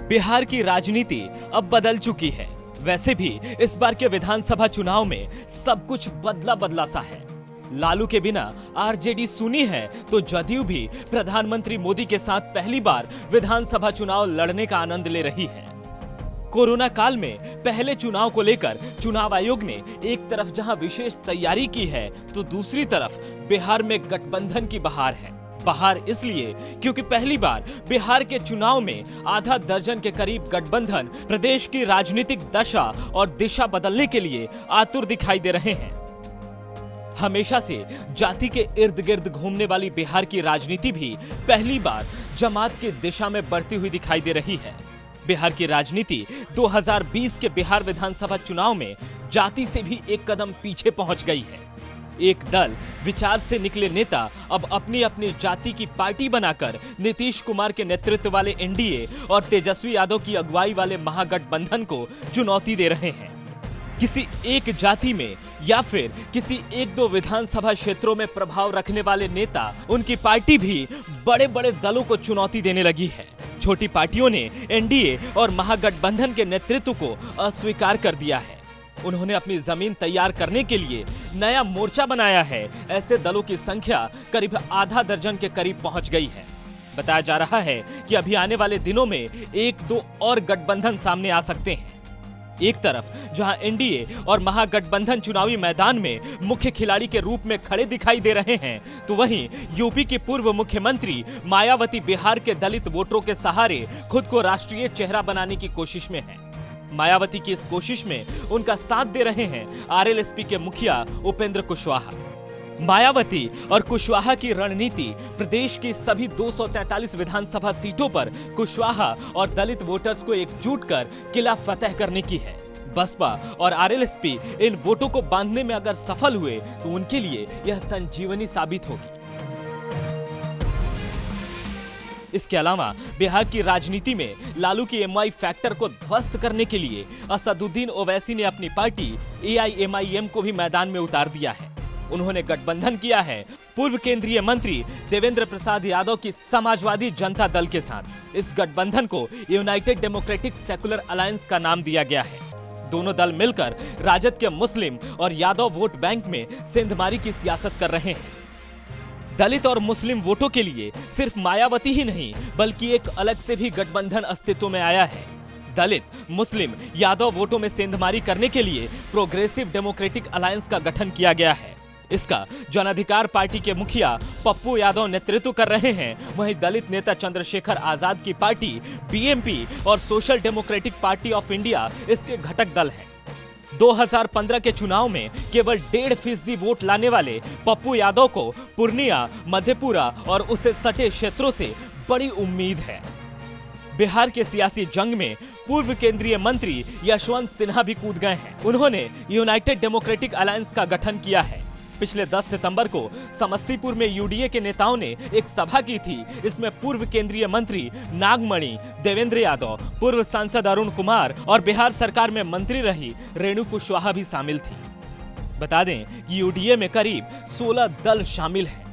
बिहार की राजनीति अब बदल चुकी है। वैसे भी इस बार के विधानसभा चुनाव में सब कुछ बदला बदला सा है। लालू के बिना आरजेडी सुनी है तो जदयू भी प्रधानमंत्री मोदी के साथ पहली बार विधानसभा चुनाव लड़ने का आनंद ले रही है। कोरोना काल में पहले चुनाव को लेकर चुनाव आयोग ने एक तरफ जहां विशेष तैयारी की है तो दूसरी तरफ बिहार में गठबंधन की बहार है। बहार इसलिए क्योंकि पहली बार बिहार के चुनाव में आधा दर्जन के करीब गठबंधन प्रदेश की राजनीतिक दशा और दिशा बदलने के लिए आतुर दिखाई दे रहे हैं। हमेशा से जाति के इर्द गिर्द घूमने वाली बिहार की राजनीति भी पहली बार जमात की दिशा में बढ़ती हुई दिखाई दे रही है। बिहार की राजनीति 2020 के बिहार विधानसभा चुनाव में जाति से भी एक कदम पीछे पहुंच गई है। एक दल विचार से निकले नेता अब अपनी अपनी जाति की पार्टी बनाकर नीतीश कुमार के नेतृत्व वाले एनडीए और तेजस्वी यादव की अगुवाई वाले महागठबंधन को चुनौती दे रहे हैं। किसी एक जाति में या फिर किसी एक दो विधानसभा क्षेत्रों में प्रभाव रखने वाले नेता, उनकी पार्टी भी बड़े बड़े दलों को चुनौती देने लगी है। छोटी पार्टियों ने एनडीए और महागठबंधन के नेतृत्व को अस्वीकार कर दिया है। उन्होंने अपनी जमीन तैयार करने के लिए नया मोर्चा बनाया है। ऐसे दलों की संख्या करीब आधा दर्जन के करीब पहुंच गई है। बताया जा रहा है कि अभी आने वाले दिनों में एक दो और गठबंधन सामने आ सकते हैं। एक तरफ जहां एनडीए और महागठबंधन चुनावी मैदान में मुख्य खिलाड़ी के रूप में खड़े दिखाई दे रहे हैं, तो वहीं यूपी की पूर्व मुख्यमंत्री मायावती बिहार के दलित वोटरों के सहारे खुद को राष्ट्रीय चेहरा बनाने की कोशिश में है। मायावती की इस कोशिश में उनका साथ दे रहे हैं आरएलएसपी के मुखिया उपेंद्र कुशवाहा। मायावती और कुशवाहा की रणनीति प्रदेश की सभी 243 विधानसभा सीटों पर कुशवाहा और दलित वोटर्स को एकजुट कर किला फतेह करने की है। बसपा और आरएलएसपी इन वोटों को बांधने में अगर सफल हुए तो उनके लिए यह संजीवनी साबित होगी। इसके अलावा बिहार की राजनीति में लालू की एमआई फैक्टर को ध्वस्त करने के लिए असदुद्दीन ओवैसी ने अपनी पार्टी एआईएमआईएम को भी मैदान में उतार दिया है। उन्होंने गठबंधन किया है पूर्व केंद्रीय मंत्री देवेंद्र प्रसाद यादव की समाजवादी जनता दल के साथ। इस गठबंधन को यूनाइटेड डेमोक्रेटिक सेकुलर अलायंस का नाम दिया गया है। दोनों दल मिलकर राजद के मुस्लिम और यादव वोट बैंक में सेंधमारी की सियासत कर रहे हैं। दलित और मुस्लिम वोटों के लिए सिर्फ मायावती ही नहीं बल्कि एक अलग से भी गठबंधन अस्तित्व में आया है। दलित, मुस्लिम, यादव वोटों में सेंधमारी करने के लिए प्रोग्रेसिव डेमोक्रेटिक अलायंस का गठन किया गया है। इसका जन अधिकार पार्टी के मुखिया पप्पू यादव नेतृत्व कर रहे हैं। वहीं दलित नेता चंद्रशेखर आजाद की पार्टी बीएमपी और social democratic party of India इसके घटक दल हैं। 2015 के चुनाव में केवल 1.5% वोट लाने वाले पप्पू यादव को पूर्णिया, मधेपुरा और उससे सटे क्षेत्रों से बड़ी उम्मीद है। बिहार के सियासी जंग में पूर्व केंद्रीय मंत्री यशवंत सिन्हा भी कूद गए हैं। उन्होंने यूनाइटेड डेमोक्रेटिक अलायंस का गठन किया है। पिछले 10 सितंबर को समस्तीपुर में यूडीए के नेताओं ने एक सभा की थी। इसमें पूर्व केंद्रीय मंत्री नागमणि, देवेंद्र यादव, पूर्व सांसद अरुण कुमार और बिहार सरकार में मंत्री रही रेणु कुशवाहा भी शामिल थी। बता दें कि यूडीए में करीब 16 दल शामिल हैं।